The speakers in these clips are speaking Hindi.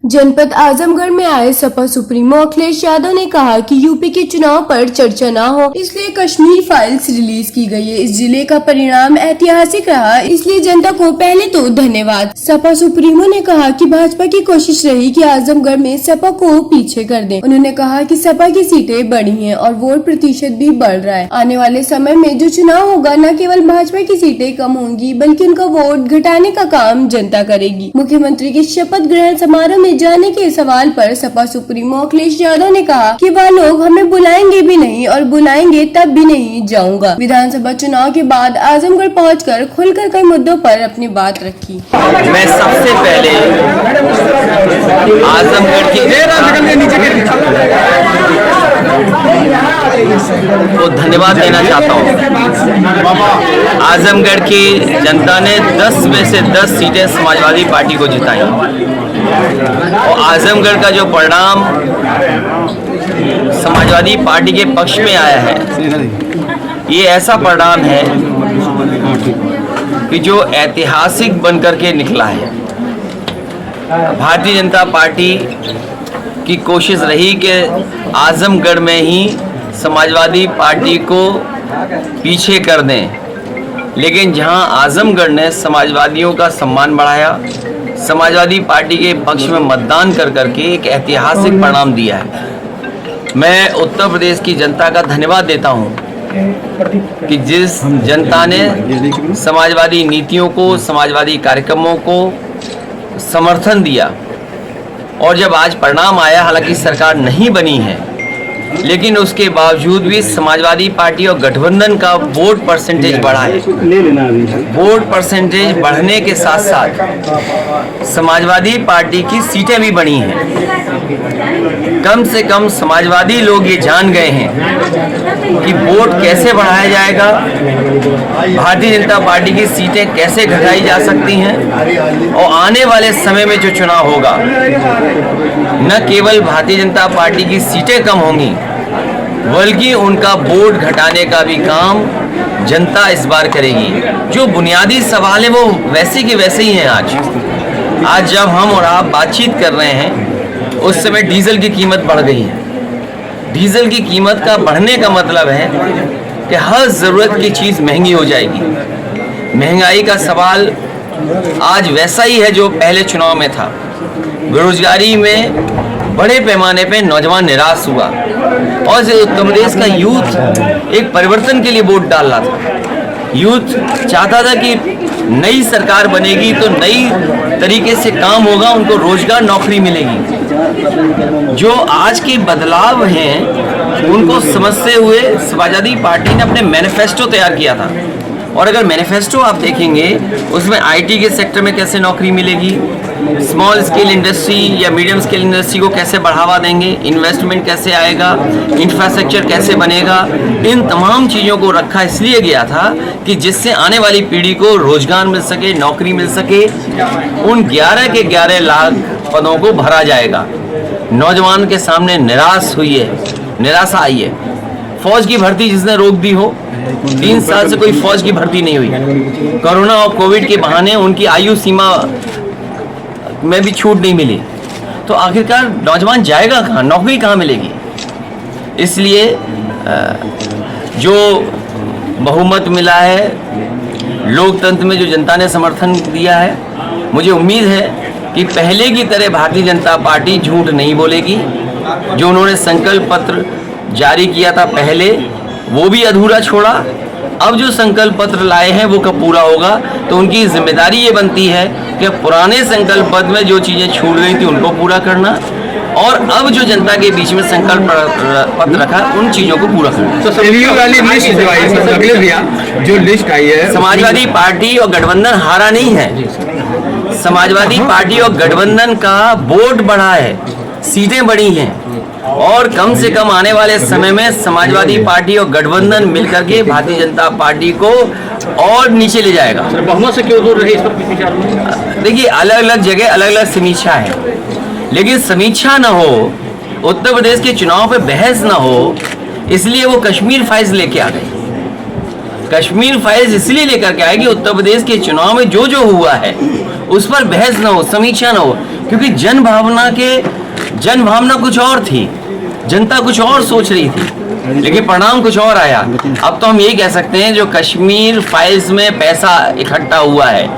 जनपद आजमगढ़ में आए सपा सुप्रीमो अखिलेश यादव ने कहा कि यूपी के चुनाव पर चर्चा न हो, इसलिए कश्मीर फाइल्स रिलीज की गई है। इस जिले का परिणाम ऐतिहासिक रहा, इसलिए जनता को पहले तो धन्यवाद। सपा सुप्रीमो ने कहा कि भाजपा की कोशिश रही कि आजमगढ़ में सपा को पीछे कर दें। उन्होंने कहा कि सपा की सीटें बढ़ी हैं और वोट प्रतिशत भी बढ़ रहा है। आने वाले समय में जो चुनाव होगा, न केवल भाजपा की सीटें कम होंगी बल्कि उनका वोट घटाने का काम जनता करेगी। मुख्यमंत्री के शपथ ग्रहण समारोह में जाने के सवाल पर सपा सुप्रीमो अखिलेश यादव ने कहा कि वह लोग हमें बुलाएंगे भी नहीं और बुलाएंगे तब भी नहीं जाऊंगा। विधानसभा चुनाव के बाद आजमगढ़ पहुंचकर खुलकर कई मुद्दों पर अपनी बात रखी। मैं सबसे पहले आजमगढ़ की को धन्यवाद देना चाहता हूँ। आजमगढ़ की जनता ने 10 में से 10 सीटें समाजवादी पार्टी को जिताई और आजमगढ़ का जो परिणाम समाजवादी पार्टी के पक्ष में आया है, ये ऐसा परिणाम है कि जो ऐतिहासिक बनकर के निकला है। भारतीय जनता पार्टी की कोशिश रही कि आजमगढ़ में ही समाजवादी पार्टी को पीछे कर दें, लेकिन जहां आजमगढ़ ने समाजवादियों का सम्मान बढ़ाया, समाजवादी पार्टी के पक्ष में मतदान कर करके एक ऐतिहासिक परिणाम दिया है। मैं उत्तर प्रदेश की जनता का धन्यवाद देता हूं कि जिस जनता ने समाजवादी नीतियों को, समाजवादी कार्यक्रमों को समर्थन दिया और जब आज परिणाम आया, हालांकि सरकार नहीं बनी है, लेकिन उसके बावजूद भी समाजवादी पार्टी और गठबंधन का वोट परसेंटेज बढ़ा है। वोट परसेंटेज बढ़ने के साथ साथ समाजवादी पार्टी की सीटें भी बढ़ी हैं। कम से कम समाजवादी लोग ये जान गए हैं कि वोट कैसे बढ़ाया जाएगा, भारतीय जनता पार्टी की सीटें कैसे घटाई जा सकती हैं और आने वाले समय में जो चुनाव होगा, न केवल भारतीय जनता पार्टी की सीटें कम होंगी बल्कि उनका वोट घटाने का भी काम जनता इस बार करेगी। जो बुनियादी सवाल है वो वैसे के वैसे ही हैं। आज जब हम और आप बातचीत कर रहे हैं, उस समय डीजल की कीमत बढ़ गई है। डीजल की कीमत का बढ़ने का मतलब है कि हर ज़रूरत की चीज़ महंगी हो जाएगी। महंगाई का सवाल आज वैसा ही है जो पहले चुनाव में था। बेरोजगारी में बड़े पैमाने पे नौजवान निराश हुआ और उत्तर प्रदेश का यूथ एक परिवर्तन के लिए वोट डाल रहा था। यूथ चाहता था कि नई सरकार बनेगी तो नई तरीके से काम होगा, उनको रोजगार, नौकरी मिलेगी। जो आज के बदलाव हैं उनको समझते हुए समाजवादी पार्टी ने अपने मैनिफेस्टो तैयार किया था। और अगर मैनिफेस्टो आप देखेंगे, उसमें आईटी के सेक्टर में कैसे नौकरी मिलेगी, स्मॉल स्केल इंडस्ट्री या मीडियम स्केल इंडस्ट्री को कैसे बढ़ावा देंगे, इन्वेस्टमेंट कैसे आएगा, इंफ्रास्ट्रक्चर कैसे बनेगा, इन तमाम चीज़ों को रखा इसलिए गया था कि जिससे आने वाली पीढ़ी को रोजगार मिल सके, नौकरी मिल सके। उन 11 के 11 लाख पदों को भरा जाएगा। नौजवान के सामने निराशा आई है। फौज की भर्ती जिसने रोक दी हो, 3 साल से कोई फौज की भर्ती नहीं हुई। कोरोना और कोविड के बहाने उनकी आयु सीमा में भी छूट नहीं मिली, तो आखिरकार नौजवान जाएगा कहाँ, नौकरी कहाँ मिलेगी। इसलिए जो बहुमत मिला है, लोकतंत्र में जो जनता ने समर्थन दिया है, मुझे उम्मीद है कि पहले की तरह भारतीय जनता पार्टी झूठ नहीं बोलेगी। जो उन्होंने संकल्प पत्र जारी किया था पहले, वो भी अधूरा छोड़ा। अब जो संकल्प पत्र लाए हैं वो कब पूरा होगा, तो उनकी जिम्मेदारी ये बनती है कि पुराने संकल्प पत्र में जो चीज़ें छूट गई थी उनको पूरा करना और अब जो जनता के बीच में संकल्प पत्र रखा उन चीज़ों को पूरा करना। तो वाली लिस्ट जो लिस्ट आई है, समाजवादी पार्टी और गठबंधन हारा नहीं है। समाजवादी पार्टी और गठबंधन का वोट बढ़ा है, सीटें बढ़ी हैं और कम से कम आने वाले समय में समाजवादी पार्टी और गठबंधन मिलकर के भारतीय जनता पार्टी को और नीचे ले जाएगा। बहुमत से क्यों दूर रहे, इस पर कुछ विचार? देखिए, अलग अलग जगह अलग अलग समीक्षा है, लेकिन समीक्षा ना हो, उत्तर प्रदेश के चुनाव पे बहस ना हो, इसलिए वो कश्मीर फाइल्स लेके आ गए। कश्मीर फाइल्स इसलिए लेकर के आए कि उत्तर प्रदेश के चुनाव में जो जो हुआ है उस पर बहस ना हो, समीक्षा ना हो। क्योंकि जन भावना कुछ और थी, जनता कुछ और सोच रही थी, लेकिन परिणाम कुछ और आया। अब तो हम यही कह सकते हैं जो कश्मीर फाइल्स में पैसा इकट्ठा हुआ है,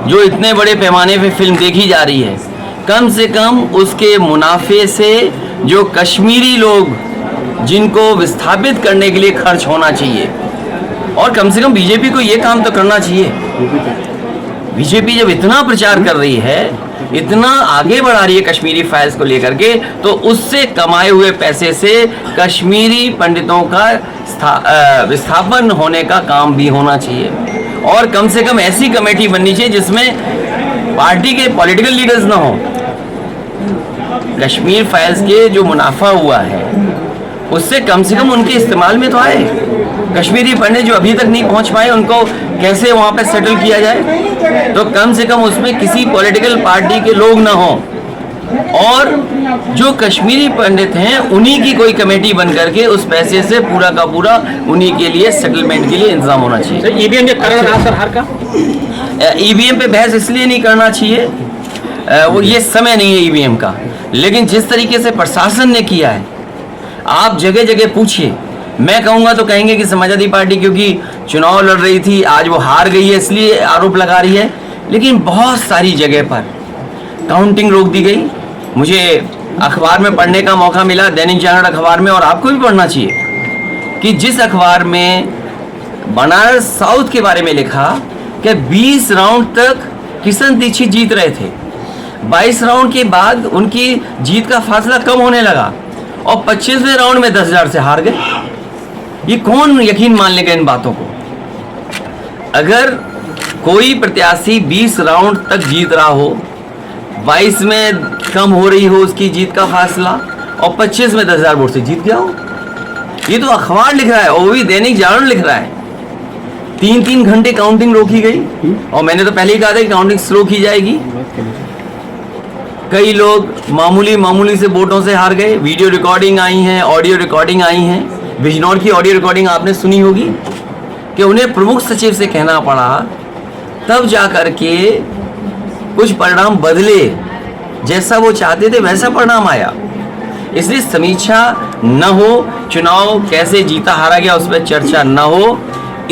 जो इतने बड़े पैमाने पे फिल्म देखी जा रही है, कम से कम उसके मुनाफे से जो कश्मीरी लोग जिनको विस्थापित करने के लिए खर्च होना चाहिए, और कम से कम बीजेपी को ये काम तो करना चाहिए। बीजेपी जब इतना प्रचार कर रही है, इतना आगे बढ़ा रही है कश्मीरी फाइल्स को लेकर के, तो उससे कमाए हुए पैसे से कश्मीरी पंडितों का विस्थापन होने का काम भी होना चाहिए, और कम से कम ऐसी कमेटी बननी चाहिए जिसमें पार्टी के पॉलिटिकल लीडर्स ना हो। कश्मीर फाइल्स के जो मुनाफा हुआ है उससे कम से कम उनके इस्तेमाल में तो आए। कश्मीरी पंडित जो अभी तक नहीं पहुंच पाए उनको कैसे वहां पे सेटल किया जाए, तो कम से कम उसमें किसी पॉलिटिकल पार्टी के लोग ना हो, और जो कश्मीरी पंडित हैं उन्हीं की कोई कमेटी बन करके उस पैसे से पूरा का पूरा उन्हीं के लिए सेटलमेंट के लिए इंतजाम होना चाहिए। ईवीएम सर हार का ईवीएम पे बहस इसलिए नहीं करना चाहिए, वो ये समय नहीं है ईवीएम का, लेकिन जिस तरीके से प्रशासन ने किया है, आप जगह जगह पूछिए। मैं कहूँगा तो कहेंगे कि समाजवादी पार्टी क्योंकि चुनाव लड़ रही थी, आज वो हार गई है इसलिए आरोप लगा रही है, लेकिन बहुत सारी जगह पर काउंटिंग रोक दी गई। मुझे अखबार में पढ़ने का मौका मिला, दैनिक जागरण अखबार में, और आपको भी पढ़ना चाहिए कि जिस अखबार में बनारस साउथ के बारे में लिखा कि 20 राउंड तक किशन दीक्षित जीत रहे थे, 22 राउंड के बाद उनकी जीत का फासला कम होने लगा और 25वें राउंड में 10,000 से हार गए। ये कौन यकीन मान लेगा इन बातों को? अगर कोई प्रत्याशी 20 राउंड तक जीत रहा हो, 22 में कम हो रही हो उसकी जीत का फासला, और 25 में 10,000 वोट से जीत गया हो, ये तो अखबार लिख रहा है, और वो भी दैनिक जागरण लिख रहा है। 3-3 घंटे काउंटिंग रोकी गई, और मैंने तो पहले ही कहा था कि काउंटिंग स्लो की जाएगी। कई लोग मामूली से वोटों से हार गए। वीडियो रिकॉर्डिंग आई हैं, ऑडियो रिकॉर्डिंग आई हैं। बिजनौर की ऑडियो रिकॉर्डिंग आपने सुनी होगी कि उन्हें प्रमुख सचिव से कहना पड़ा, तब जा कर के कुछ परिणाम बदले, जैसा वो चाहते थे वैसा परिणाम आया। इसलिए समीक्षा न हो, चुनाव कैसे जीता हारा गया उस पर चर्चा न हो,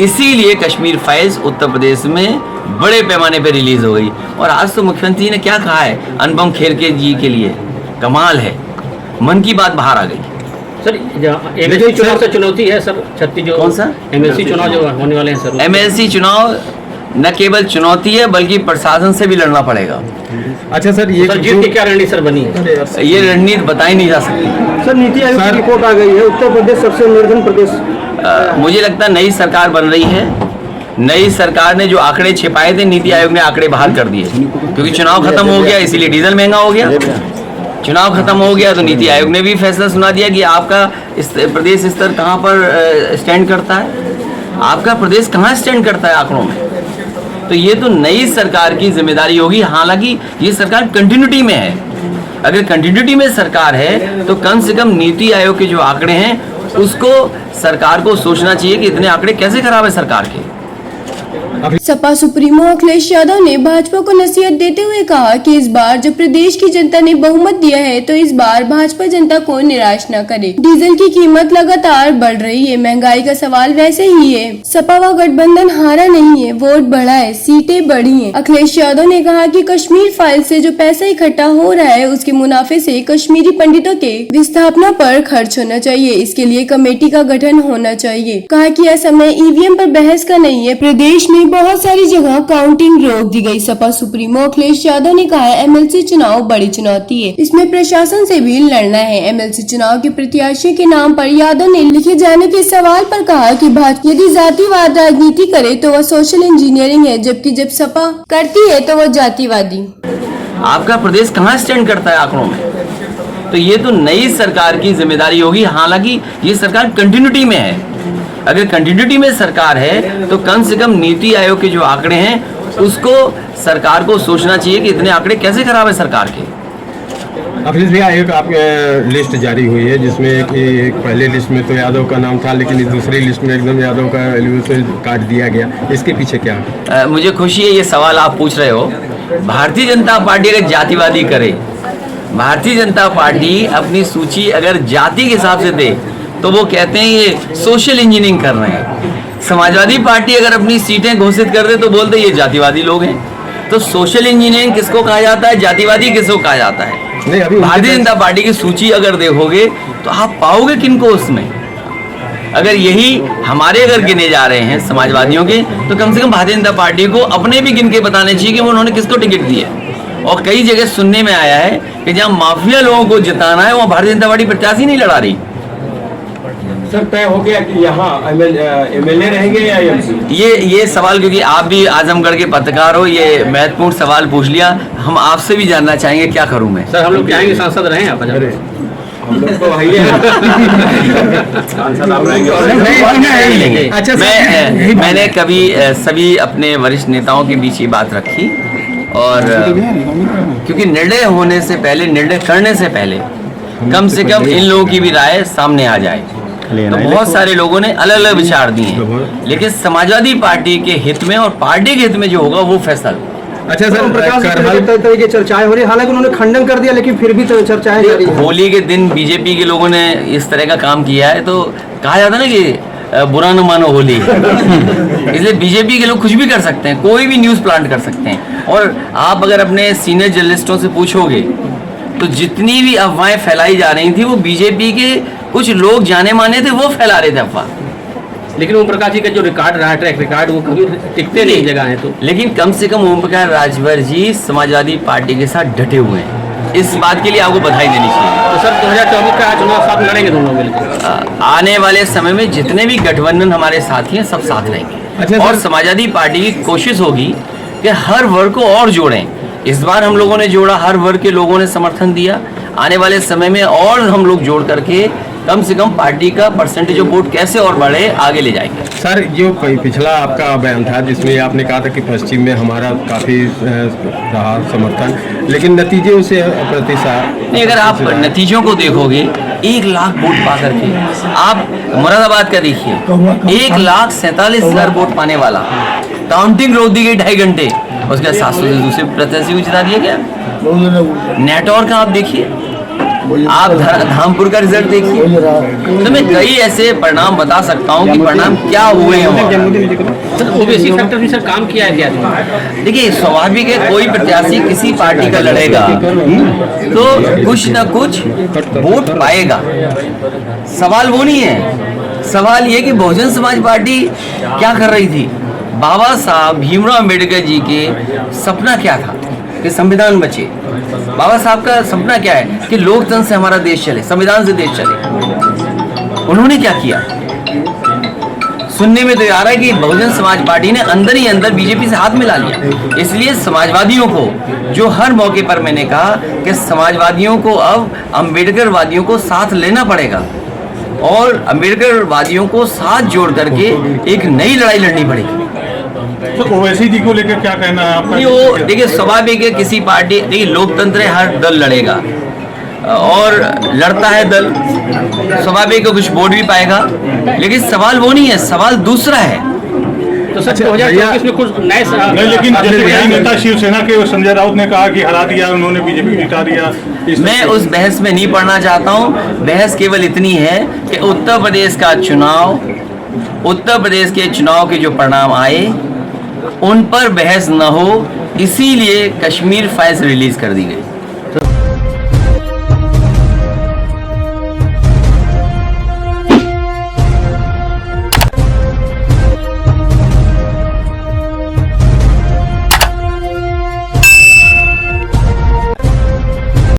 इसीलिए कश्मीर फाइल्स उत्तर प्रदेश में बड़े पैमाने पर रिलीज हो गई। और आज तो मुख्यमंत्री ने क्या कहा है अनुपम खेर जी के लिए, कमाल है, मन की बात बाहर आ गई। सर एमएलसी चुनाव से चुनौती है सर, छत्तीस जो कौन सा एमएलसी चुनाव जो होने वाले हैं सर, एमएलसी चुनाव न केवल चुनौती है बल्कि प्रशासन से भी लड़ना पड़ेगा। अच्छा सर, ये सर जीत की क्या रणनीति सर बनी है? ये रणनीति बताई नहीं जा सकती। सर नीति आयोग की रिपोर्ट आ गई है, उत्तर प्रदेश सबसे निर्धन प्रदेश। मुझे लगता है नई सरकार बन रही है, नई सरकार ने जो आंकड़े छिपाए थे नीति आयोग ने आंकड़े बाहर कर दिए, क्योंकि चुनाव खत्म हो गया इसीलिए डीजल महंगा हो गया। चुनाव खत्म हो गया तो नीति आयोग ने भी फैसला सुना दिया कि आपका प्रदेश स्तर कहाँ पर स्टैंड करता है, आपका प्रदेश कहाँ स्टैंड करता है आंकड़ों में। तो ये तो नई सरकार की जिम्मेदारी होगी। हालांकि ये सरकार कंटिन्यूटी में है, अगर कंटिन्यूटी में सरकार है तो कम से कम नीति आयोग के जो आंकड़े हैं उसको सरकार को सोचना चाहिए कि इतने आंकड़े कैसे खराब है सरकार के। सपा सुप्रीमो अखिलेश यादव ने भाजपा को नसीहत देते हुए कहा कि इस बार जब प्रदेश की जनता ने बहुमत दिया है तो इस बार भाजपा जनता को निराश न करे। डीजल की कीमत लगातार बढ़ रही है, महंगाई का सवाल वैसे ही है। सपा व गठबंधन हारा नहीं है, वोट बढ़ा है, सीटें बढ़ी हैं। अखिलेश यादव ने कहा कि कश्मीर फाइल से जो पैसा इकट्ठा हो रहा है उसके मुनाफे से कश्मीरी पंडितों के विस्थापना पर खर्च होना चाहिए, इसके लिए कमेटी का गठन होना चाहिए। कहा कि यह समय ईवीएम पर बहस का नहीं है, प्रदेश में बहुत सारी जगह काउंटिंग रोक दी गई। सपा सुप्रीमो अखिलेश यादव ने कहा एमएलसी चुनाव बड़ी चुनौती है, इसमें प्रशासन से भी लड़ना है। एमएलसी चुनाव के प्रत्याशी के नाम पर यादव ने लिखे जाने के सवाल पर कहा कि भाजपा यदि जातिवाद राजनीति करे तो वह सोशल इंजीनियरिंग है, जबकि जब सपा करती है तो वह जातिवादी। आपका प्रदेश कहाँ स्टैंड करता है आंकड़ों में? तो ये तो नई सरकार की जिम्मेदारी होगी। हालांकि ये सरकार कंटिन्यूटी में है, अगर कंटिन्यूटी में सरकार है तो कम से कम नीति आयोग के जो आंकड़े हैं उसको सरकार को सोचना चाहिए कि इतने आंकड़े कैसे खराब है सरकार के। अखिलेश भैया, एक आप लिस्ट जारी हुई है जिसमें एक पहले लिस्ट में तो यादव का नाम था, लेकिन इस दूसरी लिस्ट में एकदम यादव का एलिवेशन काट दिया गया। इसके पीछे क्या है? मुझे खुशी है ये सवाल आप पूछ रहे हो। भारतीय जनता पार्टी अगर जातिवादी करे, भारतीय जनता पार्टी अपनी सूची अगर जाति के हिसाब से दे तो वो कहते हैं ये सोशल इंजीनियरिंग कर रहे हैं। समाजवादी पार्टी अगर अपनी सीटें घोषित कर दे तो बोलते ये जातिवादी लोग हैं। तो सोशल इंजीनियरिंग किसको कहा जाता है, जातिवादी किसको कहा जाता है? नहीं, अभी भारतीय जनता पार्टी की सूची अगर देखोगे तो आप पाओगे किनको उसमें। अगर यही हमारे अगर गिने जा रहे हैं समाजवादियों के, तो कम से कम भारतीय जनता पार्टी को अपने भी गिन के बताने चाहिए कि उन्होंने किसको टिकट दिया। और कई जगह सुनने में आया है कि जहां माफिया लोगों को जिताना है वहां भारतीय जनता पार्टी प्रत्याशी नहीं लड़ा रही। सर, तय हो गया कि यहाँ एमएलए रहेंगे या एमपी? ये सवाल, क्योंकि आप भी आजमगढ़ के पत्रकार हो, ये महत्वपूर्ण सवाल पूछ लिया। हम आपसे भी जानना चाहेंगे, क्या करूं मैं? सर, हम लोग चाहेंगे सांसद रहें आप। हम लोग तो सांसद आप रहेंगे। अच्छा, मैंने कभी सभी अपने वरिष्ठ नेताओं के बीच ये बात रखी, और क्योंकि निर्णय होने से पहले, निर्णय करने से पहले कम से कम इन लोगों की भी राय सामने आ जाए। तो बहुत सारे लोगों ने अलग अलग विचार दिए हैं, लेकिन समाजवादी पार्टी के हित में और पार्टी के हित में जो होगा वो फैसला। अच्छा सर, तरह की चर्चाएं हो रही, हालांकि उन्होंने खंडन कर दिया, लेकिन फिर भी चर्चाएं जारी हैं। होली के दिन बीजेपी के लोगों ने इस तरह का काम किया है, तो कहा जाता है ना कि बुरा न मानो होली। इसलिए बीजेपी के लोग कुछ भी कर सकते हैं, कोई भी न्यूज़ प्लांट कर सकते हैं। और आप अगर अपने सीनियर जर्नलिस्टों से पूछोगे तो जितनी भी अफवाहें फैलाई जा रही थी वो बीजेपी के कुछ लोग जाने माने थे, वो फैला रहे थे अफवाह। लेकिन ओम प्रकाश जी का जो रिकॉर्ड रहा, ट्रैक रिकॉर्ड, वो कभी टिकते नहीं जगह है। तो लेकिन कम से कम ओम प्रकाश राजभर जी समाजवादी पार्टी के साथ डटे हुए हैं, इस बात के लिए आपको बधाई देनी चाहिए। तो सर, 2024 का चुनाव साथ लड़ेंगे दोनों मिलकर? आने वाले समय में जितने भी गठबंधन हमारे साथी हैं सब साथ रहेंगे। अच्छा, और समाजवादी पार्टी की कोशिश होगी कि हर वर्ग को और जोड़ें। इस बार हम लोगों ने जोड़ा, हर वर्ग के लोगों ने समर्थन दिया। आने वाले समय में और हम लोग जोड़ करके कम से कम पार्टी का परसेंटेज ऑफ वोट कैसे और बढ़े, आगे ले जाएंगे। सर, जो पिछला आपका बयान था जिसमें आपने कहा था कि पश्चिम में हमारा काफ़ी रहा समर्थन, लेकिन नतीजे से प्रतिशत नहीं, अगर आप नतीजों को देखोगे 1 लाख वोट पा करके, आप मुरादाबाद का देखिए 1,47,000 वोट पाने वाला, काउंटिंग रोक दी गई 2.5 घंटे, उसके बाद 700 से दूसरे प्रत्याशी को जिता दिया गया। नेटवर्क का आप देखिए, आप धामपुर का रिजल्ट देखिए, तो मैं कई ऐसे परिणाम बता सकता हूँ कि परिणाम क्या हुए हैं। ओबीसी फैक्टर भी सर काम किया है क्या? देखिए, स्वाभाविक है, कोई प्रत्याशी किसी पार्टी का लड़ेगा तो कुछ ना कुछ वोट पाएगा। सवाल वो नहीं है, सवाल ये कि बहुजन समाज पार्टी क्या कर रही थी। बाबा साहब भीमराव अम्बेडकर जी के सपना क्या था कि संविधान बचे। बाबा साहब का सपना क्या है कि लोकतंत्र से हमारा देश चले, संविधान से देश चले। उन्होंने क्या किया? सुनने में तो आ रहा है कि बहुजन समाज पार्टी ने अंदर ही अंदर बीजेपी से हाथ मिला लिया। इसलिए समाजवादियों को, जो हर मौके पर मैंने कहा कि समाजवादियों को अब अम्बेडकर वादियों को साथ लेना पड़ेगा और अम्बेडकर वादियों को साथ जोड़ करके एक नई लड़ाई लड़नी पड़ेगी। तो ओवैसी जी को लेकर क्या कहना है आपका? वो देखिए, स्वाभाविक है, किसी पार्टी, देखिए लोकतंत्र है, हर दल लड़ेगा और लड़ता है दल, स्वाभाविक है कुछ वोट भी पाएगा, लेकिन सवाल वो नहीं है, सवाल दूसरा है। तो सर, 2024 में कुछ नए नहीं, लेकिन जैसे कई नेता शिवसेना के संजय राउत ने कहा कि हरा दिया उन्होंने, बीजेपी जिता दिया। मैं उस बहस में नहीं पढ़ना चाहता हूँ। बहस केवल इतनी है कि उत्तर प्रदेश का चुनाव, उत्तर प्रदेश के चुनाव के जो परिणाम आए उन पर बहस न हो, इसीलिए कश्मीर फाइल्स रिलीज कर दी गई।